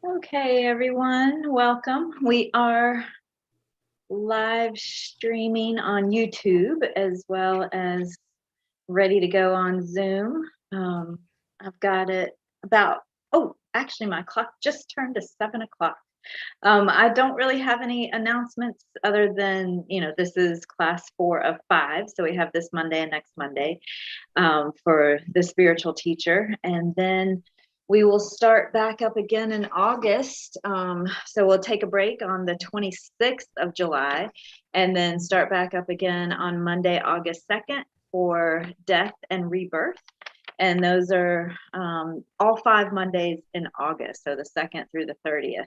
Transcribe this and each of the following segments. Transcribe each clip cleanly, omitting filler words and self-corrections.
Okay, everyone, welcome. We are live streaming on YouTube as well as ready to go on Zoom. I've got it actually, my clock just turned to 7 o'clock. I don't really have any announcements other than, this is class 4 of 5. So we have this Monday and next Monday for the spiritual teacher. And then we will start back up again in August. So we'll take a break on the 26th of July and then start back up again on Monday, August 2nd for death and rebirth. And those are all 5 Mondays in August, so the 2nd through the 30th.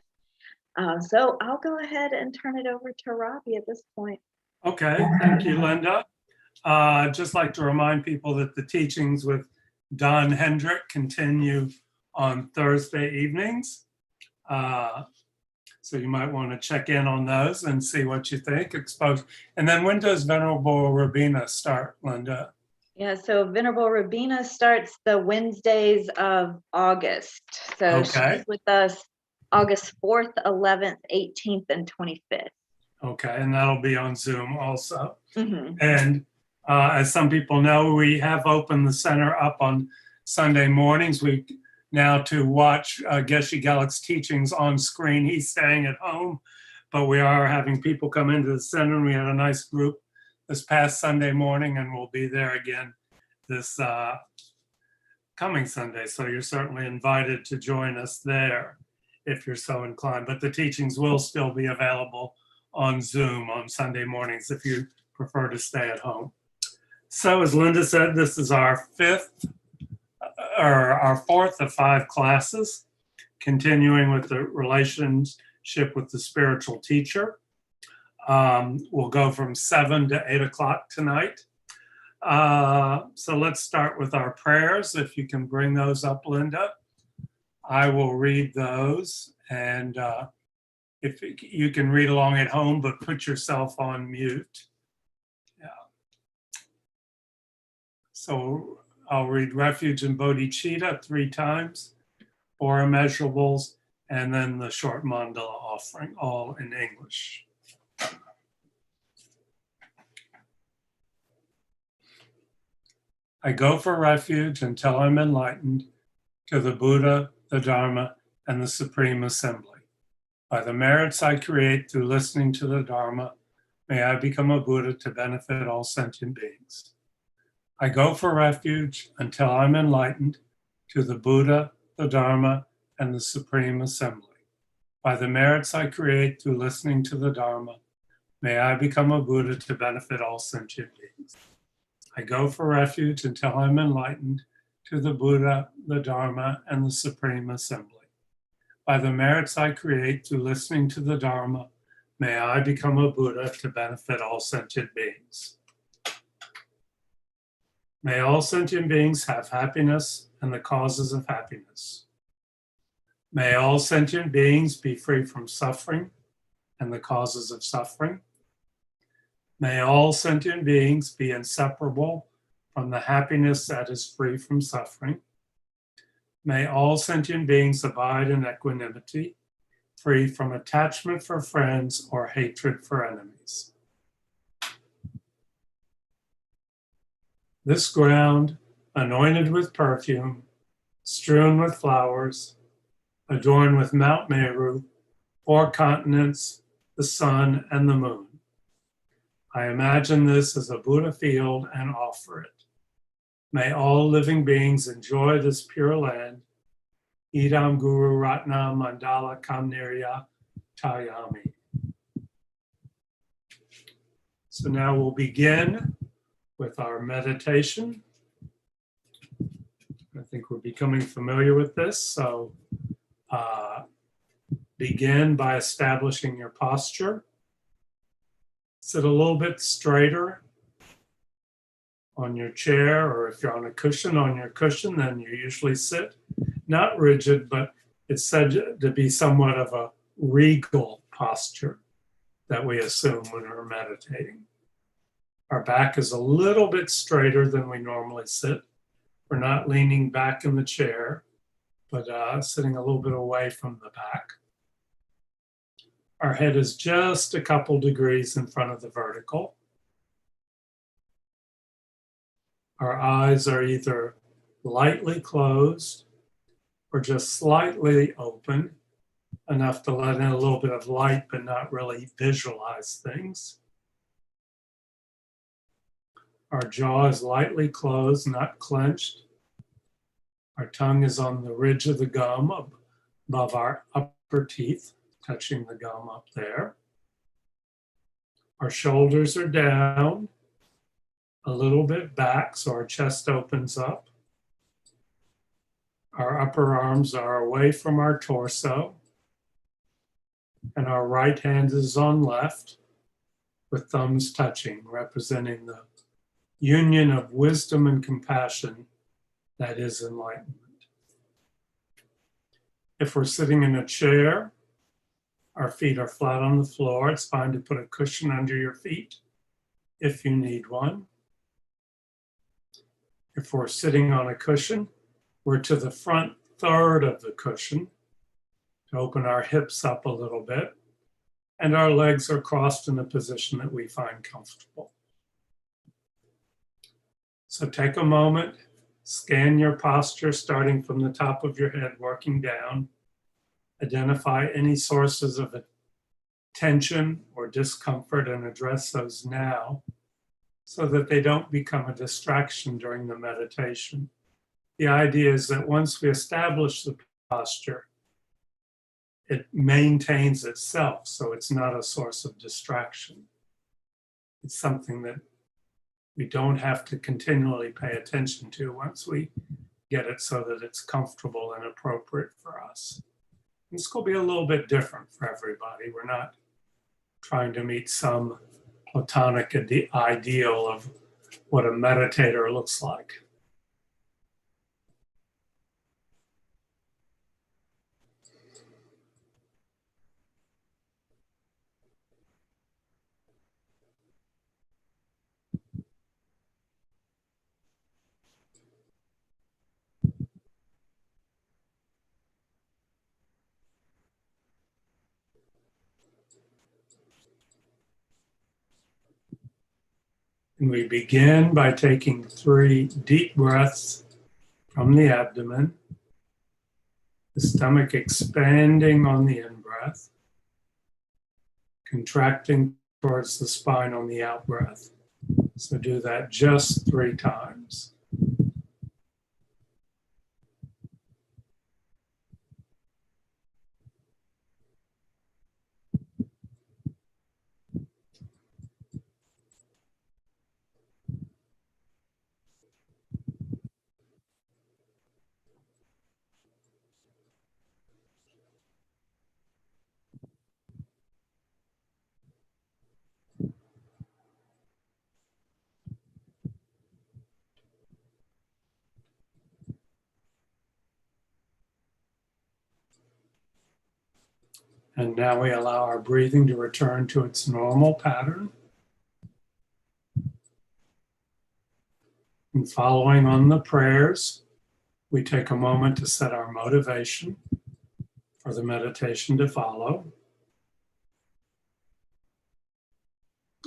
So I'll go ahead and turn it over to Robbie at this point. Okay, thank you, Linda. Just like to remind people that the teachings with Don Hendrick continue on Thursday evenings. So you might want to check in on those and see what you think. And then when does Venerable Rabina start, Linda? Yeah, so Venerable Rabina starts the Wednesdays of August. So she's with us August 4th, 11th, 18th, and 25th. Okay, and that'll be on Zoom also. Mm-hmm. And as some people know, we have opened the center up on Sunday mornings. We now to watch Geshe Gelik's teachings on screen. He's staying at home, but we are having people come into the center, and we had a nice group this past Sunday morning, and we'll be there again this coming Sunday. So you're certainly invited to join us there if you're so inclined. But the teachings will still be available on Zoom on Sunday mornings if you prefer to stay at home. So as Linda said, this is our fourth of 5 classes, continuing with the relationship with the spiritual teacher. We'll go from 7 to 8 o'clock tonight. So let's start with our prayers. If you can bring those up, Linda, I will read those. And if you can read along at home, but put yourself on mute. Yeah. So I'll read Refuge and Bodhicitta 3 times, 4 immeasurables, and then the short mandala offering, all in English. I go for refuge until I'm enlightened to the Buddha, the Dharma, and the Supreme Assembly. By the merits I create through listening to the Dharma, may I become a Buddha to benefit all sentient beings. I go for refuge until I'm enlightened to the Buddha, the Dharma, and the Supreme Assembly. By the merits I create through listening to the Dharma, may I become a Buddha to benefit all sentient beings. I go for refuge until I'm enlightened to the Buddha, the Dharma, and the Supreme Assembly. By the merits I create through listening to the Dharma, may I become a Buddha to benefit all sentient beings. May all sentient beings have happiness and the causes of happiness. May all sentient beings be free from suffering and the causes of suffering. May all sentient beings be inseparable from the happiness that is free from suffering. May all sentient beings abide in equanimity, free from attachment for friends or hatred for enemies. This ground, anointed with perfume, strewn with flowers, adorned with Mount Meru, 4 continents, the sun, and the moon. I imagine this as a Buddha field and offer it. May all living beings enjoy this pure land. Idam Guru Ratna Mandala Kamnirya Tayami. So now we'll begin with our meditation. I think we're becoming familiar with this, so begin by establishing your posture. Sit a little bit straighter on your chair, or if you're on a cushion, on your cushion, then you usually sit. Not rigid, but it's said to be somewhat of a regal posture that we assume when we're meditating. Our back is a little bit straighter than we normally sit. We're not leaning back in the chair, but sitting a little bit away from the back. Our head is just a couple degrees in front of the vertical. Our eyes are either lightly closed or just slightly open, enough to let in a little bit of light, but not really visualize things. Our jaw is lightly closed, not clenched. Our tongue is on the ridge of the gum above our upper teeth, touching the gum up there. Our shoulders are down, a little bit back, so our chest opens up. Our upper arms are away from our torso, and our right hand is on left, with thumbs touching, representing the union of wisdom and compassion that is enlightenment. If we're sitting in a chair, our feet are flat on the floor. It's fine to put a cushion under your feet if you need one. If we're sitting on a cushion, we're to the front third of the cushion to open our hips up a little bit, and our legs are crossed in a position that we find comfortable. So take a moment, scan your posture starting from the top of your head, working down. Identify any sources of tension or discomfort and address those now so that they don't become a distraction during the meditation. The idea is that once we establish the posture, it maintains itself, so it's not a source of distraction. It's something that we don't have to continually pay attention to once we get it so that it's comfortable and appropriate for us. It's going to be a little bit different for everybody. We're not trying to meet some platonic ideal of what a meditator looks like. And we begin by taking 3 deep breaths from the abdomen, the stomach expanding on the in-breath, contracting towards the spine on the out-breath. So do that just 3 times. And now we allow our breathing to return to its normal pattern. And following on the prayers, we take a moment to set our motivation for the meditation to follow.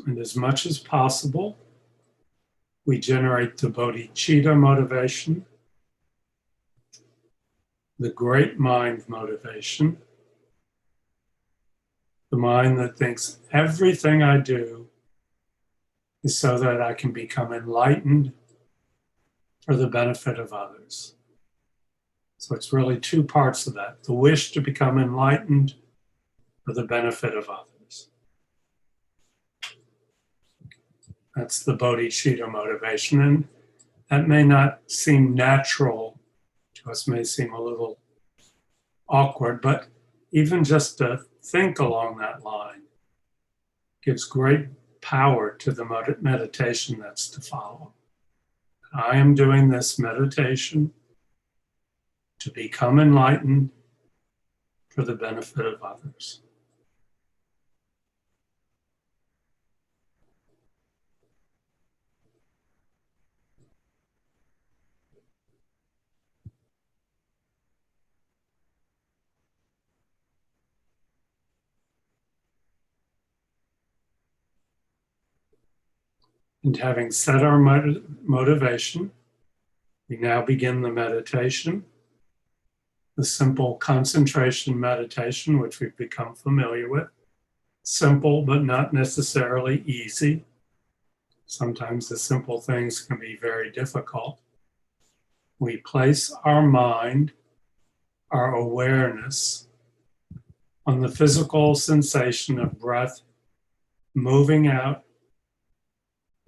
And as much as possible, we generate the bodhicitta motivation, the great mind motivation, the mind that thinks everything I do is so that I can become enlightened for the benefit of others. So it's really 2 parts of that: the wish to become enlightened for the benefit of others. That's the bodhicitta motivation. And that may not seem natural to us, may seem a little awkward, but even just to think along that line gives great power to the meditation that's to follow. I am doing this meditation to become enlightened for the benefit of others. And having set our motivation, we now begin the meditation, the simple concentration meditation, which we've become familiar with. Simple, but not necessarily easy. Sometimes the simple things can be very difficult. We place our mind, our awareness, on the physical sensation of breath moving out,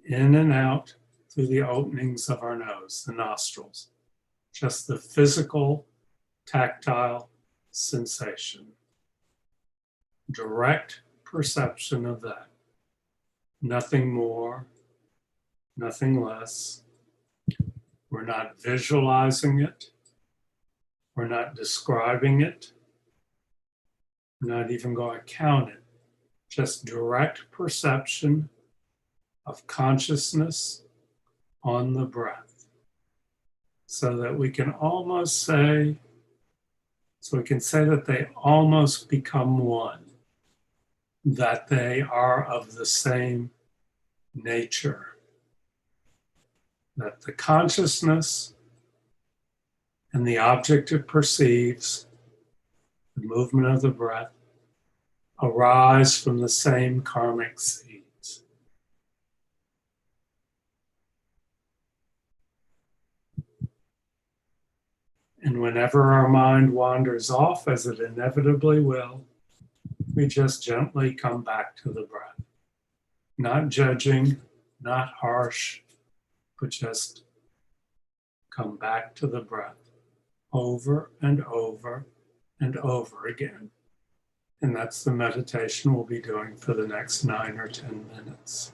in and out through the openings of our nose, the nostrils. Just the physical, tactile sensation. Direct perception of that. Nothing more, nothing less. We're not visualizing it. We're not describing it. We're not even going to count it. Just direct perception of consciousness on the breath. So that we can almost say, that they almost become one, that they are of the same nature, that the consciousness and the object it perceives, the movement of the breath, arise from the same karmic seeds. And whenever our mind wanders off, as it inevitably will, we just gently come back to the breath. Not judging, not harsh, but just come back to the breath over and over and over again. And that's the meditation we'll be doing for the next 9 or 10 minutes.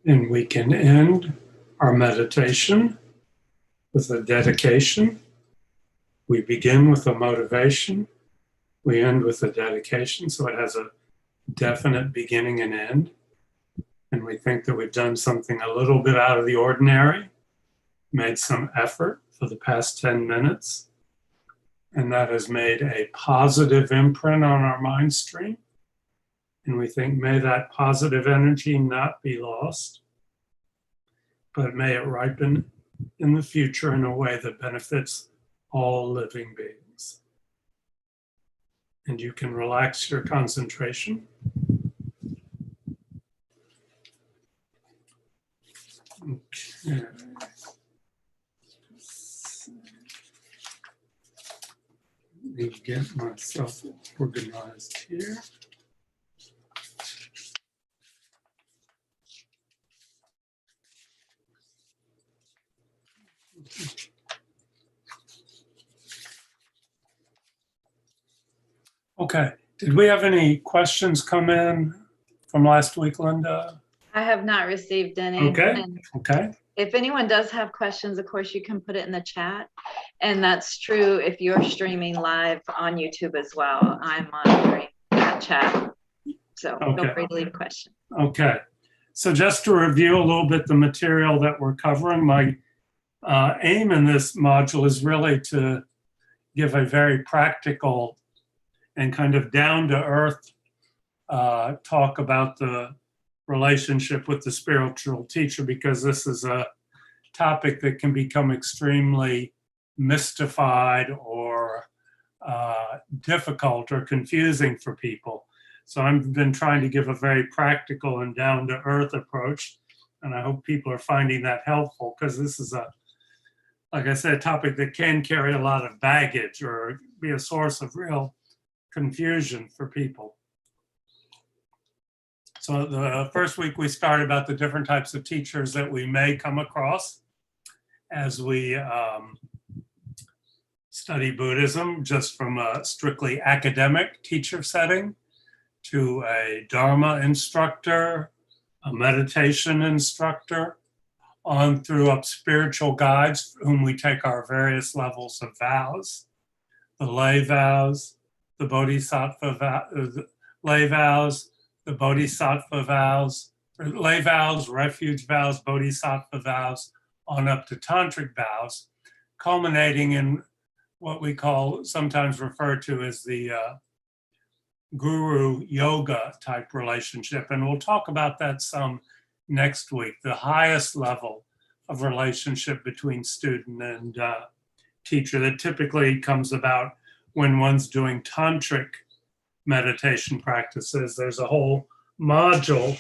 And we can end our meditation with a dedication. We begin with a motivation. We end with a dedication, so it has a definite beginning and end. And we think that we've done something a little bit out of the ordinary, made some effort for the past 10 minutes, and that has made a positive imprint on our mind stream. And we think, may that positive energy not be lost, but may it ripen in the future in a way that benefits all living beings. And you can relax your concentration. Okay. Let me get myself organized here. Okay, did we have any questions come in from last week, Linda? I have not received any. Okay, And okay, if anyone does have questions, of course, you can put it in the chat. And that's true if you're streaming live on YouTube as well. I'm monitoring that chat. So feel free to leave a question. okay. So just to review a little bit the material that we're covering, my aim in this module is really to give a very practical and kind of down-to-earth talk about the relationship with the spiritual teacher, because this is a topic that can become extremely mystified or difficult or confusing for people. So I've been trying to give a very practical and down-to-earth approach, and I hope people are finding that helpful, because this is like I said, a topic that can carry a lot of baggage or be a source of real confusion for people. So the first week we started about the different types of teachers that we may come across as we study Buddhism, just from a strictly academic teacher setting to a Dharma instructor, a meditation instructor, on through up spiritual guides whom we take our various levels of vows, the lay vows, the bodhisattva lay vows, the bodhisattva vows, lay vows, refuge vows, bodhisattva vows, on up to tantric vows, culminating in what we call, sometimes referred to as the guru yoga type relationship. And we'll talk about that some next week, the highest level of relationship between student and teacher that typically comes about when one's doing tantric meditation practices. There's a whole module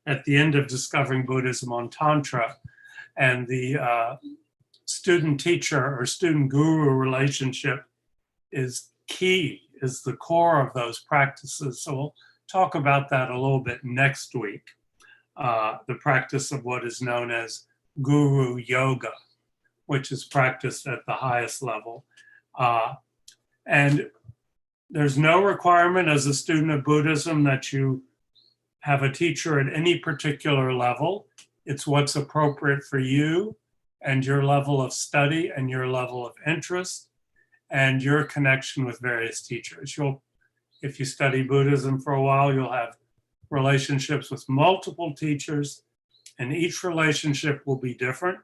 at the end of Discovering Buddhism on Tantra, and the student teacher or student guru relationship is key, is the core of those practices. So we'll talk about that a little bit next week, the practice of what is known as guru yoga, which is practiced at the highest level. And there's no requirement as a student of Buddhism that you have a teacher at any particular level. It's what's appropriate for you and your level of study and your level of interest and your connection with various teachers. If you study Buddhism for a while, you'll have relationships with multiple teachers, and each relationship will be different,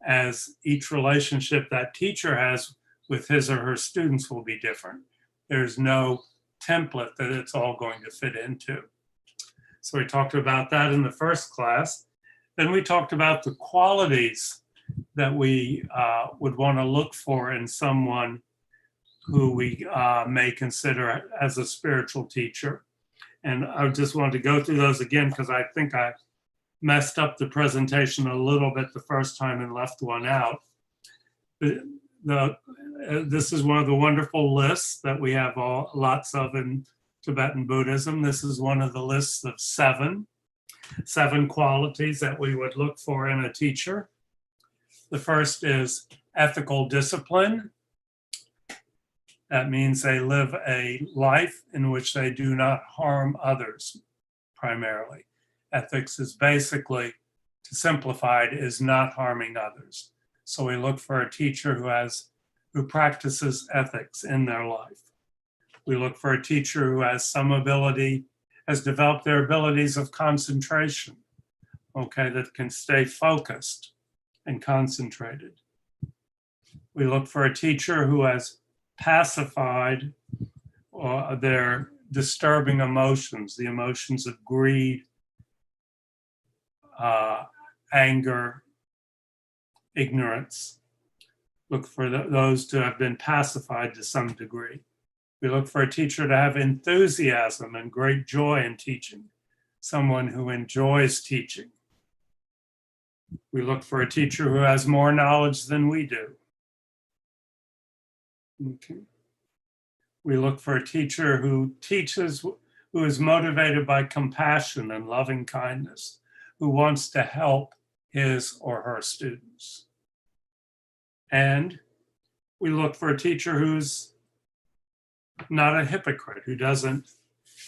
as each relationship that teacher has with his or her students will be different. There's no template that it's all going to fit into. So we talked about that in the first class. Then we talked about the qualities that we would want to look for in someone who we may consider as a spiritual teacher. And I just wanted to go through those again because I think I messed up the presentation a little bit the first time and left one out. This is one of the wonderful lists that we have lots of in Tibetan Buddhism. This is one of the lists of seven qualities that we would look for in a teacher. The first is ethical discipline. That means they live a life in which they do not harm others, primarily. Ethics is basically to simplify it, is not harming others. So we look for a teacher who practices ethics in their life. We look for a teacher who has developed their abilities of concentration, okay, that can stay focused and concentrated. We look for a teacher who has pacified their disturbing emotions, the emotions of greed, anger, ignorance. Look for those to have been pacified to some degree. We look for a teacher to have enthusiasm and great joy in teaching, someone who enjoys teaching. We look for a teacher who has more knowledge than we do. Okay. We look for a teacher who teaches, who is motivated by compassion and loving kindness, who wants to help his or her students. And we look for a teacher who's not a hypocrite, who doesn't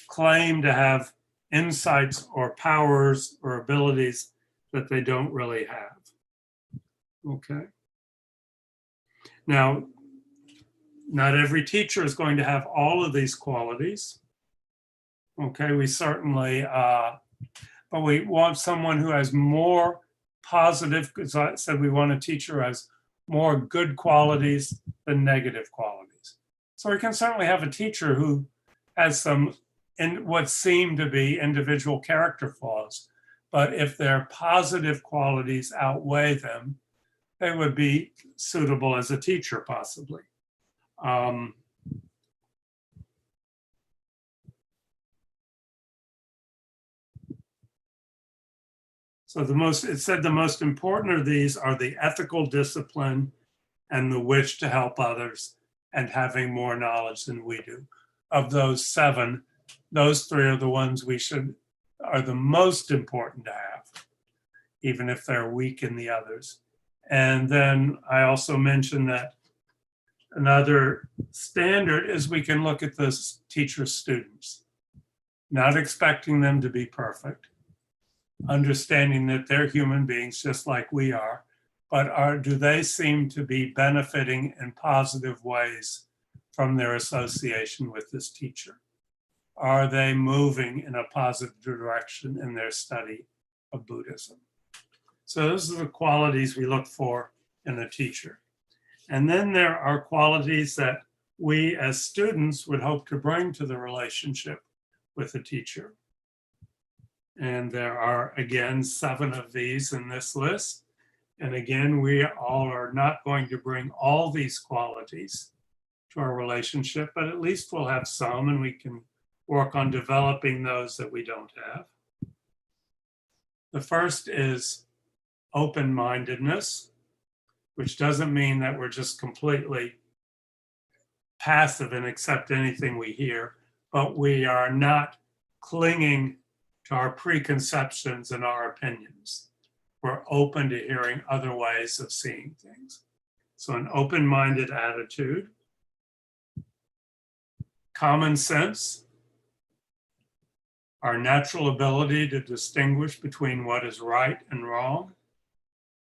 claim to have insights or powers or abilities that they don't really have. Okay. Now, not every teacher is going to have all of these qualities. Okay, we certainly, but we want someone who has more positive, because I said we want a teacher who has more good qualities than negative qualities. So we can certainly have a teacher who has some, in what seem to be individual character flaws, but if their positive qualities outweigh them, they would be suitable as a teacher possibly. So it said the most important of these are the ethical discipline and the wish to help others and having more knowledge than we do. Of those 7, those 3 are the ones are the most important to have, even if they're weak in the others. And then I also mentioned that another standard is we can look at the teacher's students, not expecting them to be perfect, understanding that they're human beings just like we are, but do they seem to be benefiting in positive ways from their association with this teacher? Are they moving in a positive direction in their study of Buddhism? So those are the qualities we look for in a teacher. And then there are qualities that we as students would hope to bring to the relationship with a teacher. And there are, again, 7 of these in this list. And again, we all are not going to bring all these qualities to our relationship, but at least we'll have some, and we can work on developing those that we don't have. The first is open-mindedness, which doesn't mean that we're just completely passive and accept anything we hear, but we are not clinging to our preconceptions and our opinions. We're open to hearing other ways of seeing things. So an open-minded attitude. Common sense, our natural ability to distinguish between what is right and wrong,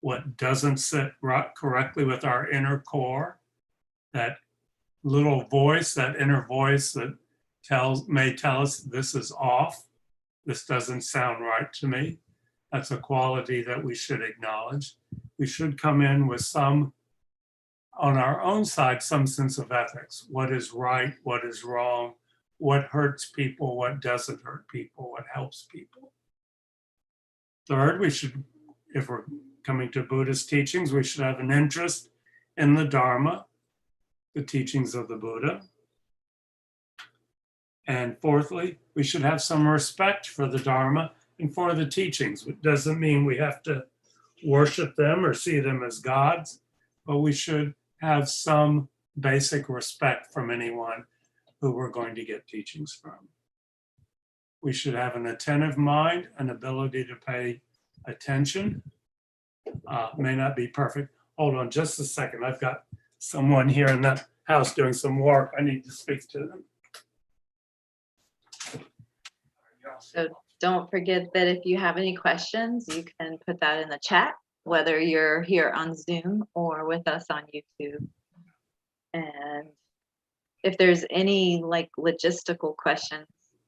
what doesn't sit correctly with our inner core, that little voice, that inner voice that may tell us this is off, this doesn't sound right to me. That's a quality that we should acknowledge. We should come in with some, on our own side, some sense of ethics. What is right, what is wrong, what hurts people, what doesn't hurt people, what helps people. Third, we should, if we're coming to Buddhist teachings, we should have an interest in the Dharma, the teachings of the Buddha. And fourthly, we should have some respect for the Dharma and for the teachings. It doesn't mean we have to worship them or see them as gods, but we should have some basic respect from anyone who we're going to get teachings from. We should have an attentive mind, an ability to pay attention. May not be perfect. Hold on just a second. I've got someone here in the house doing some work. I need to speak to them. So don't forget that if you have any questions, you can put that in the chat, whether you're here on Zoom or with us on YouTube. And if there's any like logistical questions,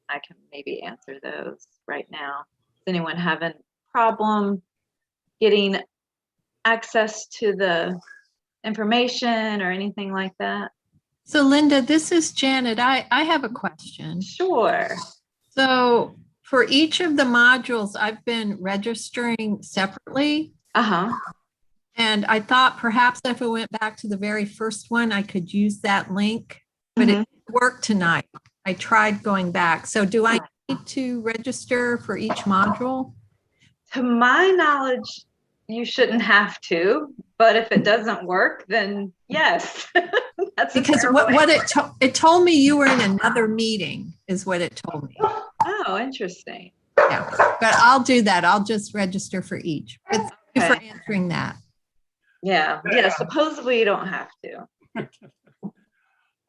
I can maybe answer those right now. Does anyone have a problem getting access to the information or anything like that? So Linda, this is Janet. I have a question. Sure. So for each of the modules, I've been registering separately. Uh-huh. And I thought perhaps if I went back to the very first one, I could use that link, but it didn't work tonight. I tried going back. So do I need to register for each module? To my knowledge, you shouldn't have to, but if it doesn't work, then yes. That's Because it told me you were in another meeting is what it told me. Oh, interesting. Yeah, but I'll do that. I'll just register for each. But thank you for answering that. Yeah, supposedly you don't have to.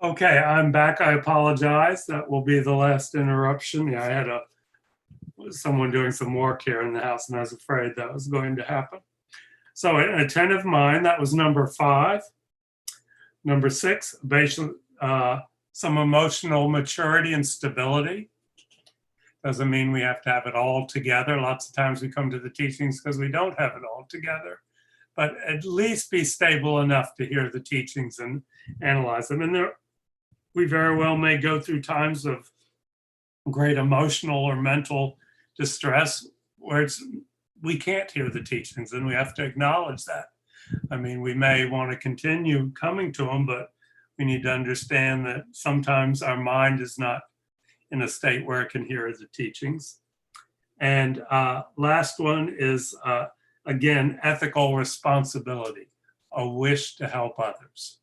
Okay, I'm back. I apologize. That will be the last interruption. Yeah, I had someone doing some work here in the house, and I was afraid that was going to happen. So an attentive mind, that was number 5. Number 6, some emotional maturity and stability. Doesn't mean we have to have it all together. Lots of times we come to the teachings because we don't have it all together, but at least be stable enough to hear the teachings and analyze them. And we very well may go through times of great emotional or mental distress where we can't hear the teachings, and we have to acknowledge that. I mean, we may want to continue coming to them, but we need to understand that sometimes our mind is not in a state where it can hear the teachings. And last one is, again, ethical responsibility, a wish to help others.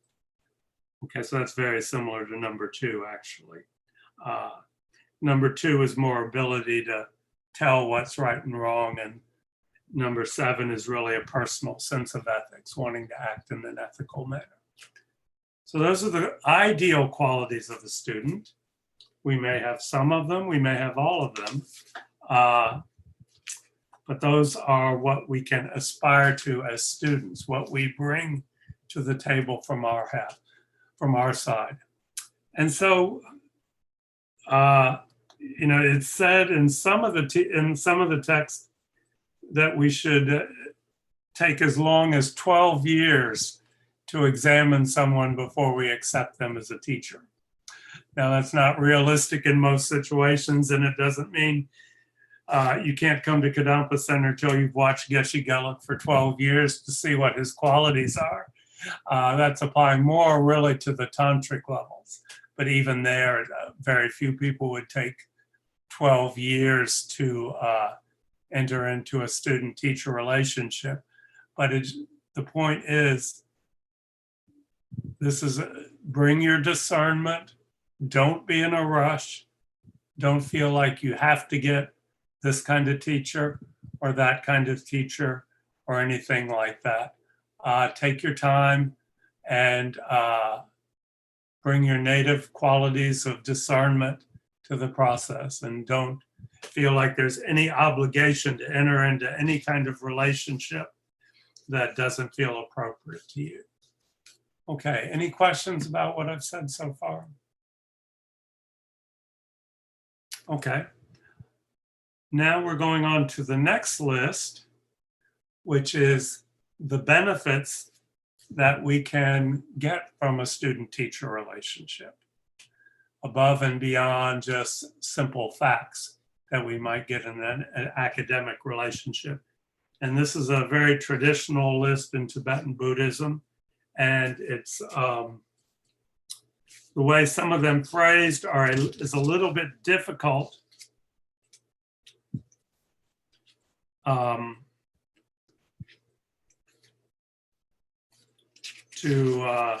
Okay, so that's very similar to number 2, actually. Number 2 is more ability to tell what's right and wrong, and number 7 is really a personal sense of ethics, wanting to act in an ethical manner. So those are the ideal qualities of a student. We may have some of them, we may have all of them, but those are what we can aspire to as students, what we bring to the table from our side. And so, it's said in some of the text that we should take as long as 12 years to examine someone before we accept them as a teacher. Now, that's not realistic in most situations, and it doesn't mean you can't come to Kadampa Center until you've watched Geshe Geluk for 12 years to see what his qualities are. That's applying more really to the tantric levels. But even there, very few people would take 12 years to enter into a student-teacher relationship. But the point is, bring your discernment. Don't be in a rush. Don't feel like you have to get this kind of teacher or that kind of teacher or anything like that. Take your time and bring your native qualities of discernment to the process, and don't feel like there's any obligation to enter into any kind of relationship that doesn't feel appropriate to you. Okay, any questions about what I've said so far? Okay. Now we're going on to the next list, which is the benefits that we can get from a student-teacher relationship, above and beyond just simple facts that we might get in an academic relationship. And this is a very traditional list in Tibetan Buddhism, and it's the way some of them phrased is a little bit difficult to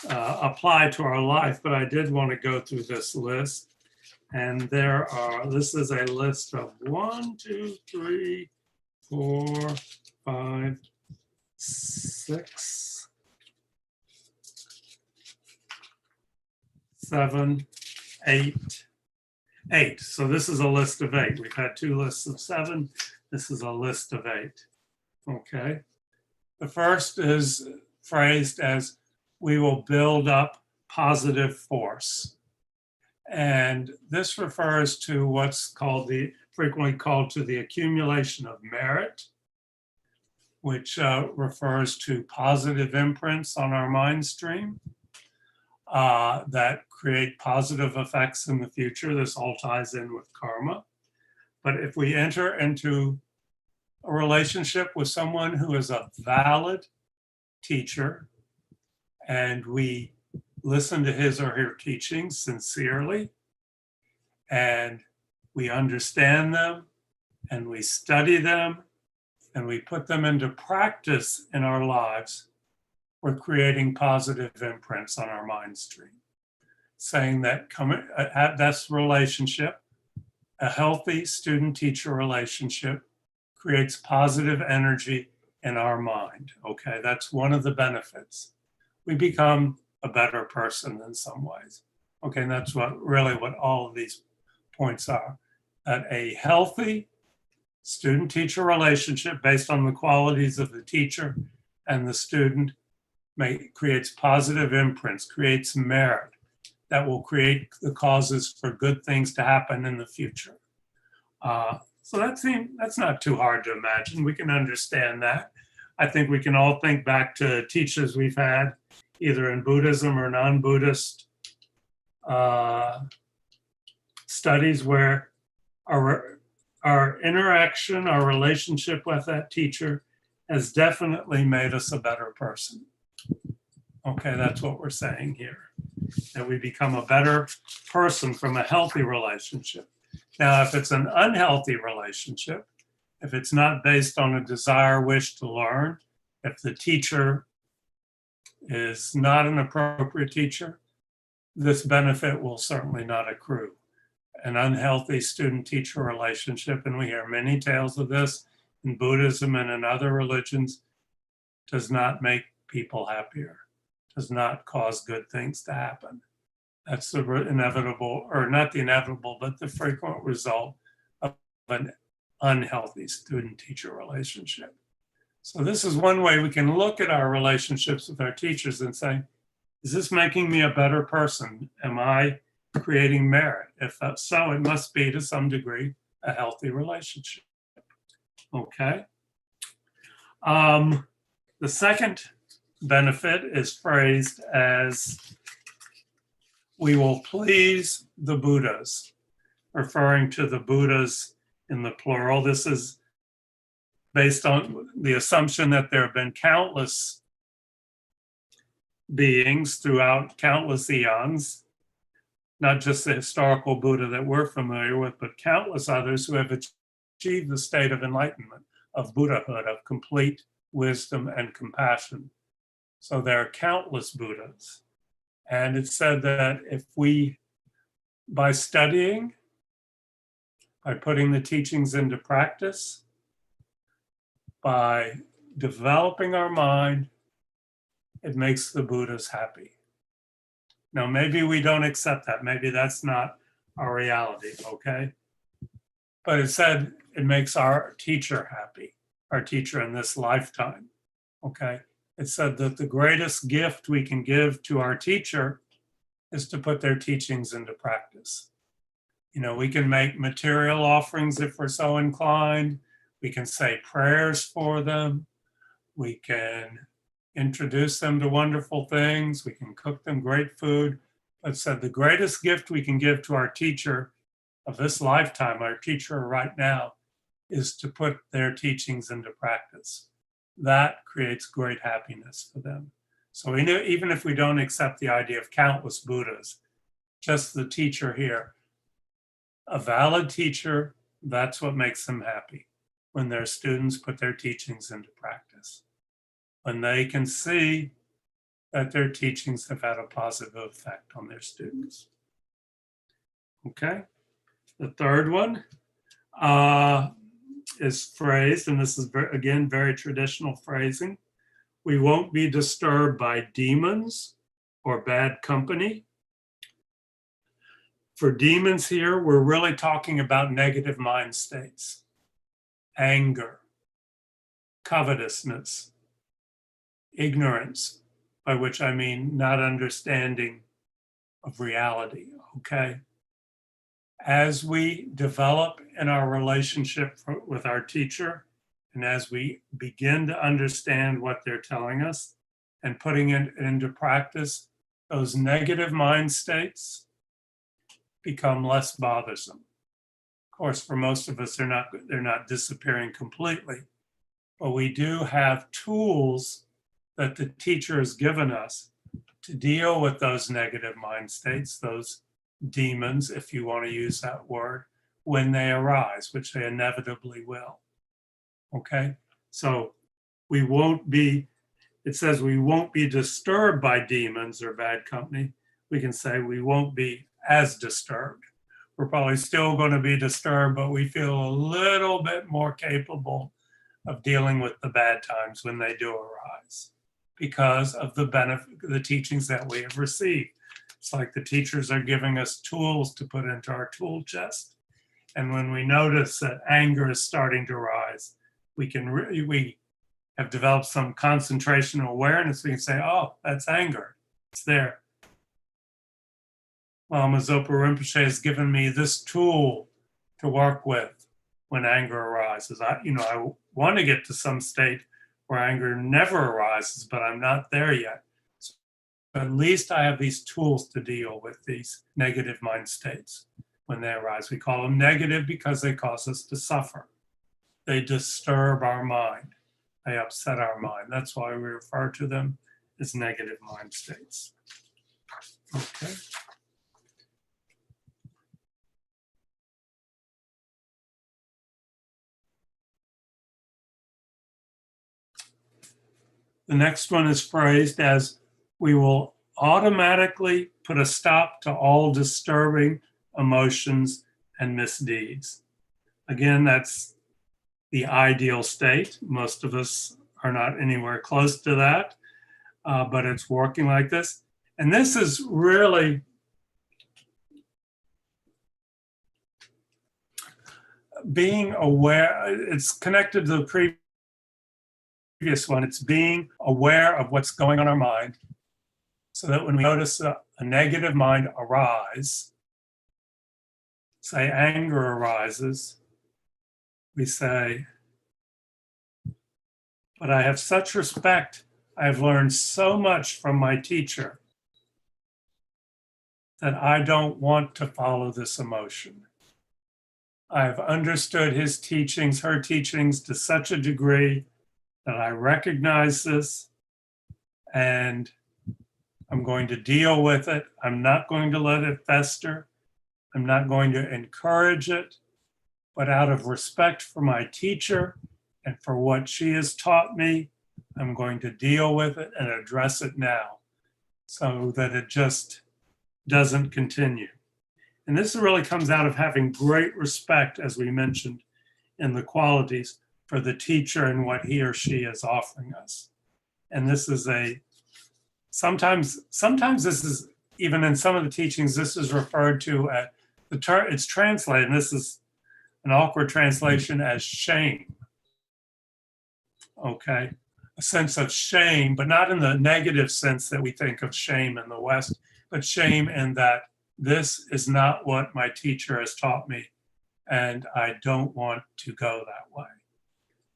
apply to our life, but I did want to go through this list. And this is a list of 1, 2, 3, 4, 5, 6, 7, 8. 8. So this is a list of 8. We've had 2 lists of 7. This is a list of 8. Okay. The first is phrased as, we will build up positive force. And this refers to what's frequently called to the accumulation of merit, which refers to positive imprints on our mind stream that create positive effects in the future. This all ties in with karma. But if we enter into a relationship with someone who is a valid teacher, and we listen to his or her teachings sincerely, and we understand them, and we study them, and we put them into practice in our lives, we're creating positive imprints on our mind stream. Saying that that's relationship, a healthy student-teacher relationship creates positive energy in our mind. Okay, that's one of the benefits. We become a better person in some ways. Okay, and that's what all of these points are. That a healthy student-teacher relationship based on the qualities of the teacher and the student creates positive imprints, creates merit that will create the causes for good things to happen in the future. So that's not too hard to imagine. We can understand that. I think we can all think back to teachers we've had, either in Buddhism or non-Buddhist studies, where our interaction, our relationship with that teacher has definitely made us a better person. Okay, that's what we're saying here, that we become a better person from a healthy relationship. Now, if it's an unhealthy relationship, if it's not based on a desire, wish to learn, if the teacher is not an appropriate teacher, this benefit will certainly not accrue. An unhealthy student-teacher relationship, and we hear many tales of this in Buddhism and in other religions, does not make people happier, does not cause good things to happen. That's the inevitable, or not the inevitable, but the frequent result of an unhealthy student-teacher relationship. So this is one way we can look at our relationships with our teachers and say, is this making me a better person? Am I creating merit? If that's so, it must be to some degree a healthy relationship. Okay. The second benefit is phrased as, we will please the Buddhas, referring to the Buddhas in the plural. This is based on the assumption that there have been countless beings throughout countless eons, not just the historical Buddha that we're familiar with, but countless others who have achieved the state of enlightenment, of Buddhahood, of complete wisdom and compassion. So there are countless Buddhas. And it's said that if we, by studying, by putting the teachings into practice, by developing our mind, it makes the Buddhas happy. Now, maybe we don't accept that. Maybe that's not our reality, okay? But it said it makes our teacher happy, our teacher in this lifetime, okay? It said that the greatest gift we can give to our teacher is to put their teachings into practice. You know, we can make material offerings if we're so inclined. We can say prayers for them. We can introduce them to wonderful things. We can cook them great food. But said the greatest gift we can give to our teacher of this lifetime, our teacher right now, is to put their teachings into practice. That creates great happiness for them. So we know, even if we don't accept the idea of countless Buddhas, just the teacher here, a valid teacher, that's what makes them happy, when their students put their teachings into practice, when they can see that their teachings have had a positive effect on their students. Okay, the third one is phrased, and this is again very traditional phrasing. We won't be disturbed by demons or bad company. For demons here, we're really talking about negative mind states, anger, covetousness, ignorance, by which I mean not understanding of reality, okay? As we develop in our relationship with our teacher, and as we begin to understand what they're telling us and putting it into practice, those negative mind states become less bothersome. Of course, for most of us, they're not disappearing completely, but we do have tools that the teacher has given us to deal with those negative mind states, those demons, if you want to use that word, when they arise, which they inevitably will. Okay, so we won't be, it says we won't be disturbed by demons or bad company. We can say we won't be as disturbed. We're probably still going to be disturbed, but we feel a little bit more capable of dealing with the bad times when they do arise because of the benefit, the teachings that we have received. It's like the teachers are giving us tools to put into our tool chest. And when we notice that anger is starting to rise, we have developed some concentration awareness. We can say, oh, that's anger. It's there. Lama Zopa Rinpoche has given me this tool to work with when anger arises. I want to get to some state where anger never arises, but I'm not there yet. So at least I have these tools to deal with these negative mind states when they arise. We call them negative because they cause us to suffer. They disturb our mind. They upset our mind. That's why we refer to them as negative mind states. Okay. The next one is phrased as, we will automatically put a stop to all disturbing emotions and misdeeds. Again, that's the ideal state. Most of us are not anywhere close to that, but it's working like this. And this is really being aware. It's connected to the previous one. It's being aware of what's going on in our mind so that when we notice a negative mind arise, say anger arises, we say, but I have such respect. I've learned so much from my teacher that I don't want to follow this emotion. I've understood his teachings, her teachings to such a degree that I recognize this and I'm going to deal with it. I'm not going to let it fester. I'm not going to encourage it, but out of respect for my teacher and for what she has taught me, I'm going to deal with it and address it now so that it just doesn't continue. And this really comes out of having great respect, as we mentioned, in the qualities for the teacher and what he or she is offering us. And this is sometimes this is, even in some of the teachings, this is referred to as, it's translated, and this is an awkward translation, as shame. Okay, a sense of shame, but not in the negative sense that we think of shame in the West, but shame in that this is not what my teacher has taught me, and I don't want to go that way.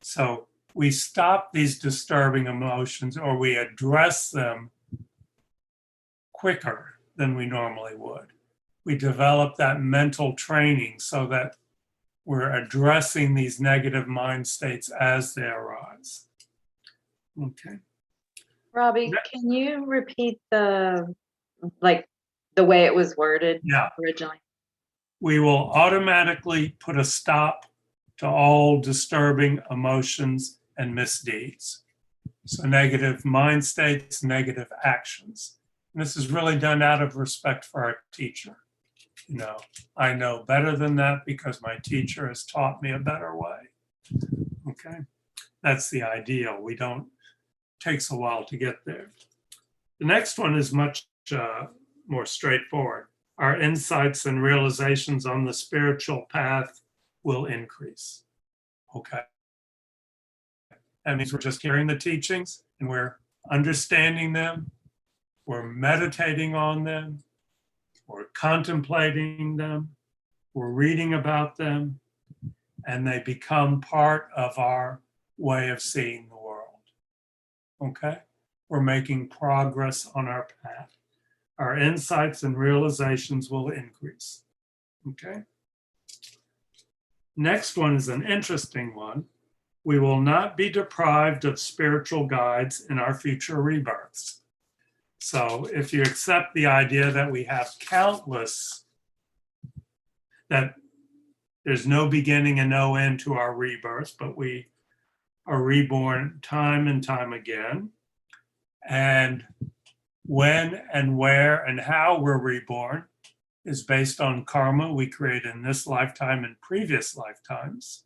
So we stop these disturbing emotions, or we address them quicker than we normally would. We develop that mental training so that we're addressing these negative mind states as they arise. Okay. Robbie, can you repeat the way it was worded originally? We will automatically put a stop to all disturbing emotions and misdeeds. So negative mind states, negative actions. And this is really done out of respect for our teacher. You know, I know better than that because my teacher has taught me a better way. Okay, that's the ideal. Takes a while to get there. The next one is much more straightforward. our insights and realizations on the spiritual path will increase. Okay. That means we're just hearing the teachings and we're understanding them, we're meditating on them, we're contemplating them, we're reading about them, and they become part of our way of seeing the world. Okay? We're making progress on our path. Our insights and realizations will increase. Okay? Next one is an interesting one. We will not be deprived of spiritual guides in our future rebirths. So if you accept the idea that we have countless, that there's no beginning and no end to our rebirths, but we are reborn time and time again. And when and where and how we're reborn is based on karma we create in this lifetime and previous lifetimes.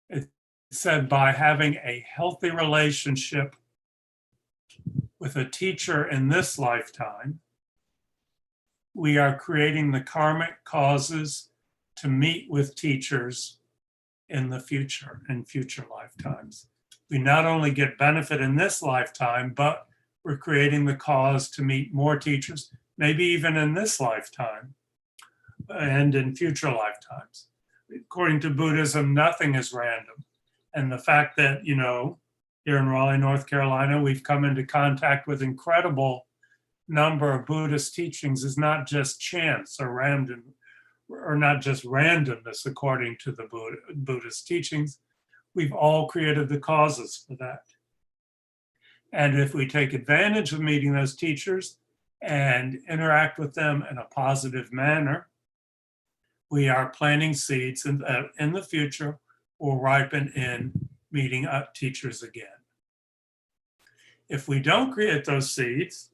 It said by having a healthy relationship with a teacher in this lifetime, we are creating the karmic causes to meet with teachers in the future, in future lifetimes. We not only get benefit in this lifetime, but we're creating the cause to meet more teachers, maybe even in this lifetime and in future lifetimes. According to Buddhism, nothing is random. And the fact that, you know, here in Raleigh, North Carolina, we've come into contact with incredible number of Buddhist teachings is not just chance or random, or not just randomness according to the Buddhist teachings. We've all created the causes for that. And if we take advantage of meeting those teachers and interact with them in a positive manner, we are planting seeds in the future will ripen in meeting up teachers again. If we don't create those seeds,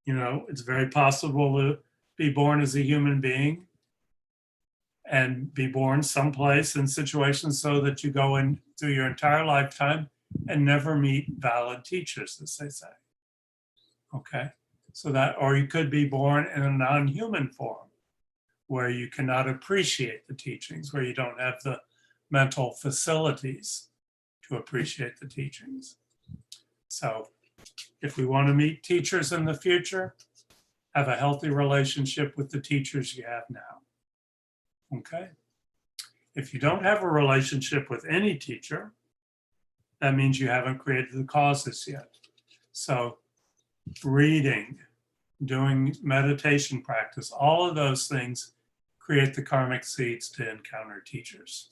you know, it's very possible to be born as a human being and be born someplace in situations so that you go in through your entire lifetime and never meet valid teachers, as they say. Okay, so that, or you could be born in a non-human form where you cannot appreciate the teachings, where you don't have the mental facilities to appreciate the teachings. So if we want to meet teachers in the future, have a healthy relationship with the teachers you have now. Okay. If you don't have a relationship with any teacher, that means you haven't created the causes yet. So reading, doing meditation practice, all of those things create the karmic seeds to encounter teachers.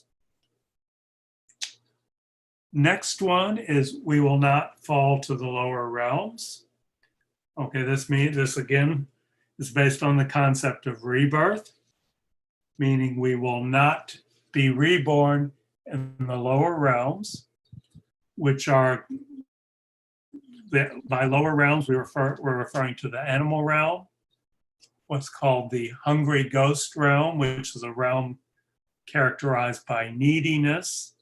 Next one is we will not fall to the lower realms. Okay, this again is based on the concept of rebirth, meaning we will not be reborn in the lower realms, which are, by lower realms, we're referring to the animal realm, what's called the hungry ghost realm, which is a realm characterized by neediness,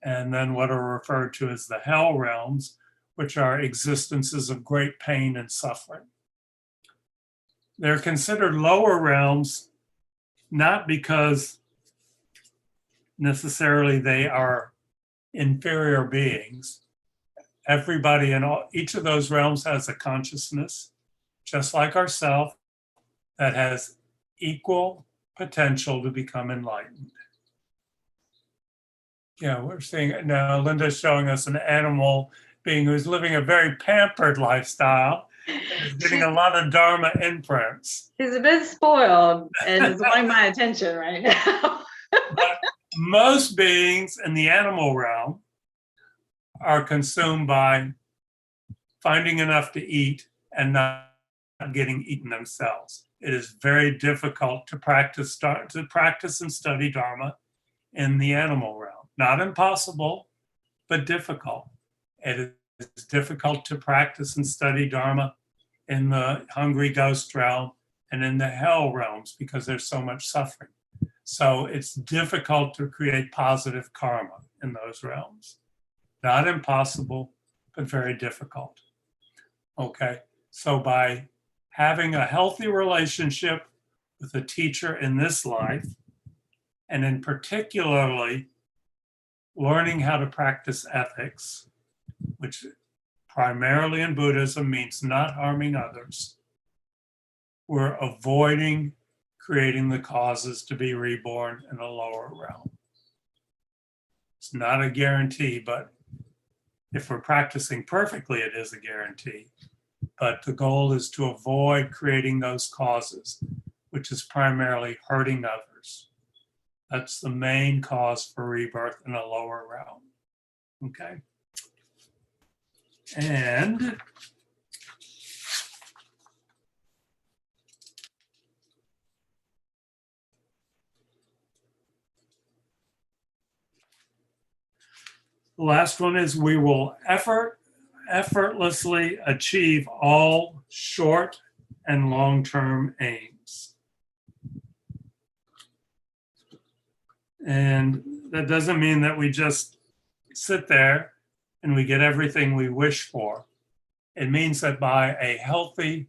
and then what are referred to as the hell realms, which are existences of great pain and suffering. They're considered lower realms not because necessarily they are inferior beings. Everybody in each of those realms has a consciousness, just like ourselves, that has equal potential to become enlightened. Yeah, we're seeing now Linda's showing us an animal being who's living a very pampered lifestyle, is getting a lot of Dharma imprints. She's a bit spoiled and is wanting my attention right now. But most beings in the animal realm are consumed by finding enough to eat and not getting eaten themselves. It is very difficult to practice and study Dharma in the animal realm. Not impossible, but difficult. It is difficult to practice and study Dharma in the hungry ghost realm and in the hell realms because there's so much suffering. So it's difficult to create positive karma in those realms. Not impossible, but very difficult. Okay, so by having a healthy relationship with a teacher in this life, and in particularly learning how to practice ethics, which primarily in Buddhism means not harming others. We're avoiding creating the causes to be reborn in a lower realm. It's not a guarantee, but if we're practicing perfectly, it is a guarantee. But the goal is to avoid creating those causes, which is primarily hurting others. That's the main cause for rebirth in a lower realm. Okay. And the last one is we will effortlessly achieve all short and long-term aims. And that doesn't mean that we just sit there and we get everything we wish for. It means that by a healthy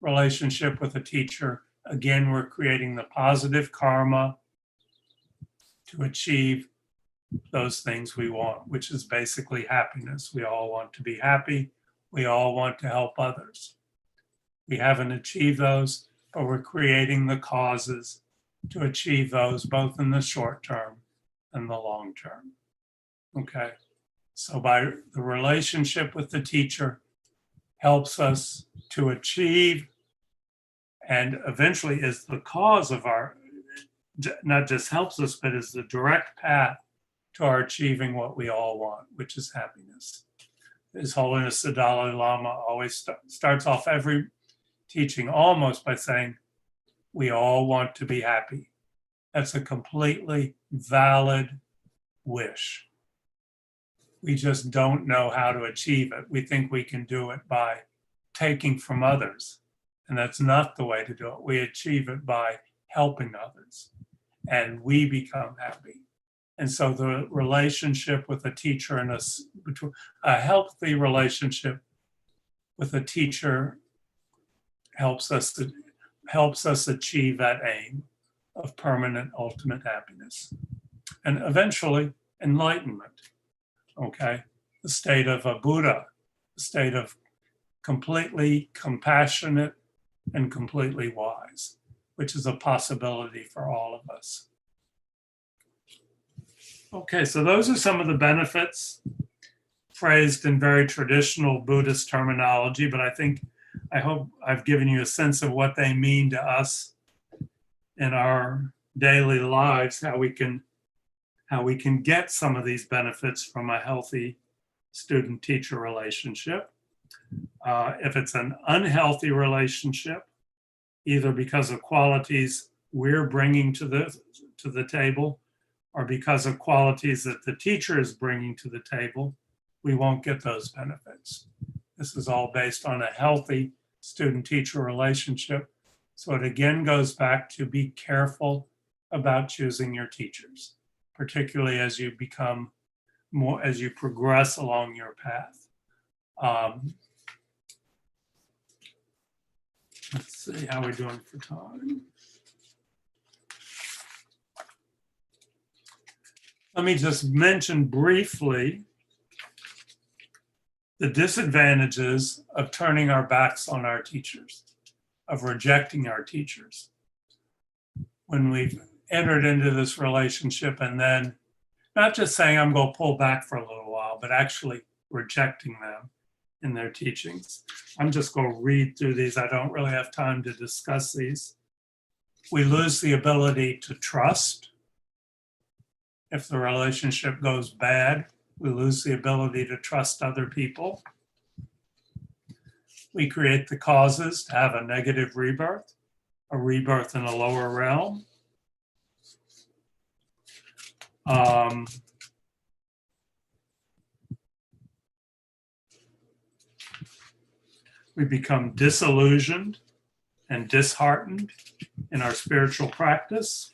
relationship with a teacher, again, we're creating the positive karma to achieve those things we want, which is basically happiness. We all want to be happy. We all want to help others. We haven't achieved those, but we're creating the causes to achieve those both in the short term and the long term. Okay. So by the relationship with the teacher helps us to achieve and eventually is the cause of our, not just helps us, but is the direct path to our achieving what we all want, which is happiness. His Holiness the Dalai Lama always starts off every teaching almost by saying, we all want to be happy. That's a completely valid wish. We just don't know how to achieve it. We think we can do it by taking from others. And that's not the way to do it. We achieve it by helping others. And we become happy. And so the relationship with a teacher and a healthy relationship with a teacher helps us achieve that aim of permanent ultimate happiness. And eventually enlightenment. Okay, the state of a Buddha, the state of completely compassionate and completely wise, which is a possibility for all of us. Okay, so those are some of the benefits phrased in very traditional Buddhist terminology, but I hope I've given you a sense of what they mean to us in our daily lives, how we can get some of these benefits from a healthy student-teacher relationship. If it's an unhealthy relationship, either because of qualities we're bringing to the table or because of qualities that the teacher is bringing to the table, we won't get those benefits. This is all based on a healthy student-teacher relationship. So it again goes back to be careful about choosing your teachers, particularly as you become more, as you progress along your path. Let's see how we're doing for time. Let me just mention briefly the disadvantages of turning our backs on our teachers, of rejecting our teachers. When we've entered into this relationship and then not just saying, I'm going to pull back for a little while, but actually rejecting them in their teachings. I'm just going to read through these. I don't really have time to discuss these. We lose the ability to trust. If the relationship goes bad, we lose the ability to trust other people. We create the causes to have a negative rebirth, a rebirth in a lower realm. We become disillusioned and disheartened in our spiritual practice.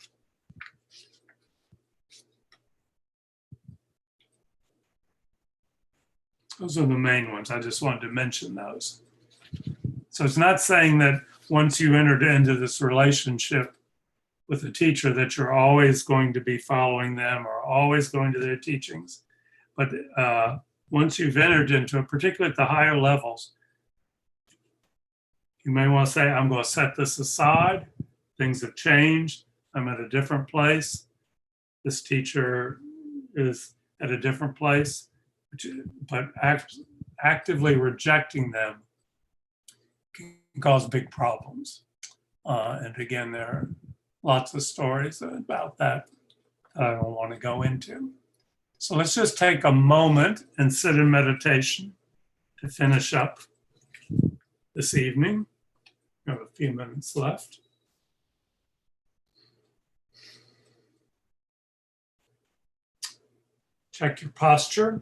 Those are the main ones. I just wanted to mention those. So it's not saying that once you entered into this relationship with a teacher that you're always going to be following them or always going to their teachings. But once you've entered into it, particularly at the higher levels, you may want to say, I'm going to set this aside. Things have changed. I'm at a different place. This teacher is at a different place. But actively rejecting them can cause big problems. And again, there are lots of stories about that I don't want to go into. So let's just take a moment and sit in meditation to finish up this evening. We have a few minutes left. Check your posture.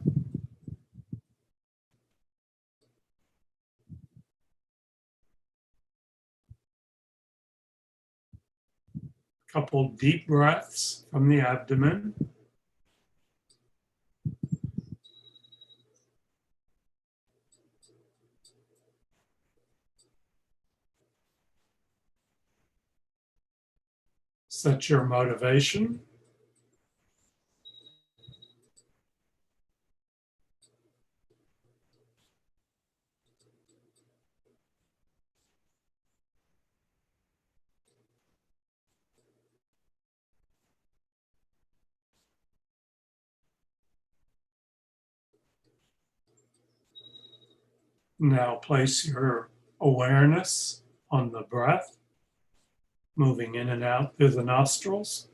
Couple deep breaths from the abdomen. Set your motivation. Now place your awareness on the breath, moving in and out through the nostrils.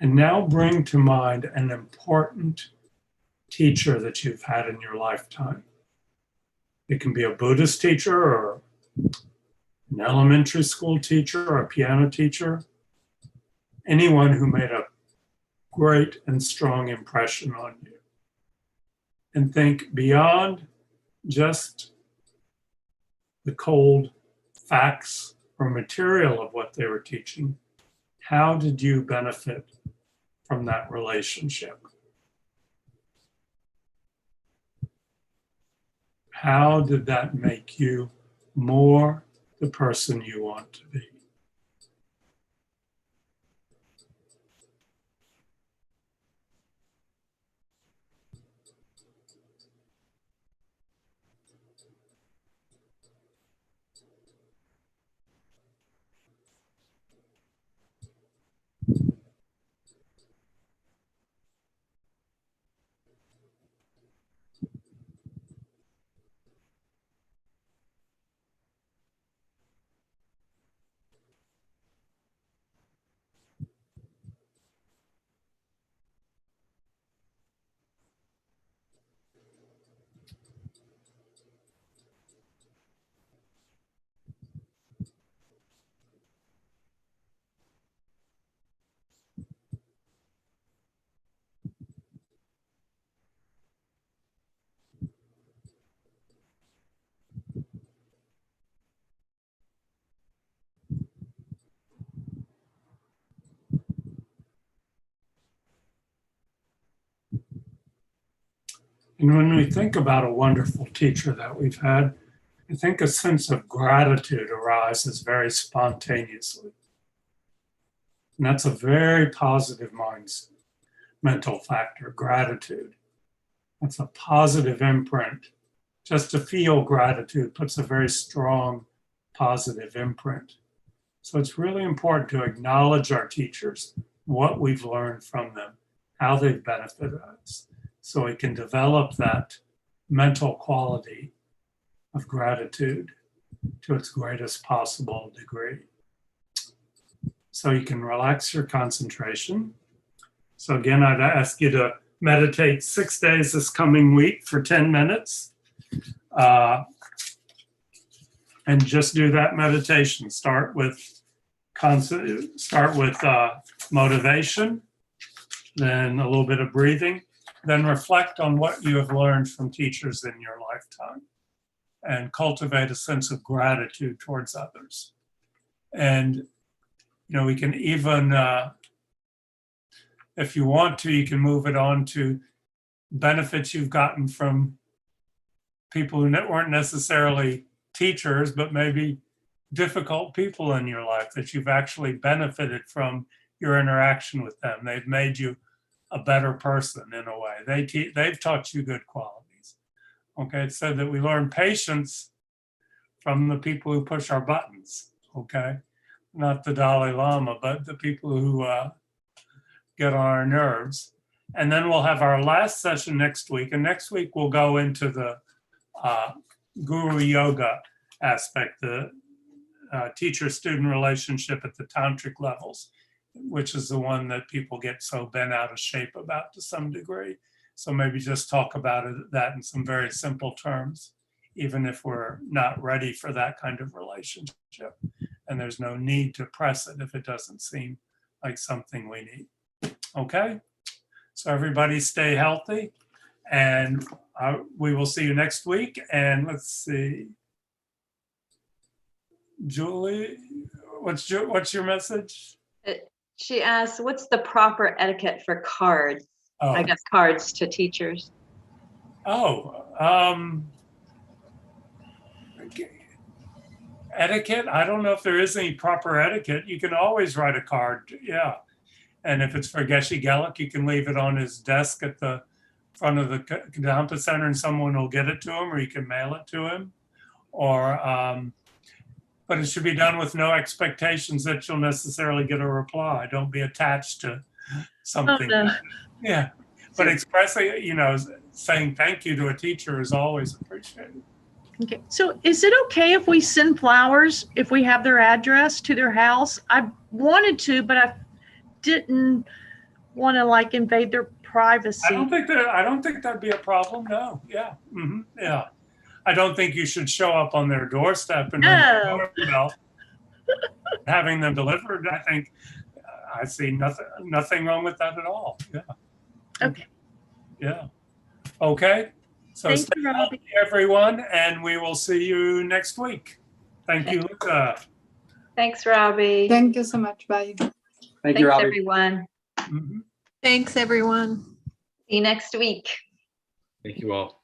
And now bring to mind an important teacher that you've had in your lifetime. It can be a Buddhist teacher or an elementary school teacher or a piano teacher, anyone who made a great and strong impression on you. And think beyond just the cold facts or material of what they were teaching. How did you benefit from that relationship? How did that make you more the person you want to be? And when we think about a wonderful teacher that we've had, I think a sense of gratitude arises very spontaneously. And that's a very positive mental factor, gratitude. That's a positive imprint. Just to feel gratitude puts a very strong positive imprint. So it's really important to acknowledge our teachers, what we've learned from them, how they've benefited us, so we can develop that mental quality of gratitude to its greatest possible degree. So you can relax your concentration. So again, I'd ask you to meditate 6 days this coming week for 10 minutes. And just do that meditation. Start with motivation. then a little bit of breathing, then reflect on what you have learned from teachers in your lifetime and cultivate a sense of gratitude towards others. And, you know, we can even, if you want to, you can move it on to benefits you've gotten from people who weren't necessarily teachers, but maybe difficult people in your life that you've actually benefited from your interaction with them. They've made you a better person in a way. They've taught you good qualities. Okay, it said that we learn patience from the people who push our buttons. Okay, not the Dalai Lama, but the people who get on our nerves. And then we'll have our last session next week. And next week we'll go into the guru yoga aspect, the teacher-student relationship at the tantric levels, which is the one that people get so bent out of shape about to some degree. So maybe just talk about that in some very simple terms, even if we're not ready for that kind of relationship. And there's no need to press it if it doesn't seem like something we need. Okay? So everybody stay healthy, and we will see you next week. And let's see. Julie, what's your message? She asked, what's the proper etiquette for cards? Oh. I guess cards to teachers. Oh, etiquette? I don't know if there is any proper etiquette. You can always write a card, yeah. And if it's for Geshe Gelik, you can leave it on his desk at the front of the Kadampa Center and someone will get it to him, or you can mail it to him. Or, but it should be done with no expectations that you'll necessarily get a reply. Don't be attached to something. Oh, no. Yeah, but expressing, you know, saying thank you to a teacher is always appreciated. Okay, so is it okay if we send flowers if we have their address to their house? I wanted to, but I didn't want to like invade their privacy. I don't think that'd be a problem. No. Yeah. Yeah. I don't think you should show up on their doorstep and ring the doorbell, having them delivered. I think I see nothing wrong with that at all. Yeah. Okay. Yeah. Okay. So Thank stay you, Robbie. healthy, everyone, and we will see you next week. Thank you, Luca. Thanks, Robbie. Thank you so much. Bye. Thank you, Thanks, Robbie. everyone. Mhm. Thanks, everyone. See you next week. Thank you all.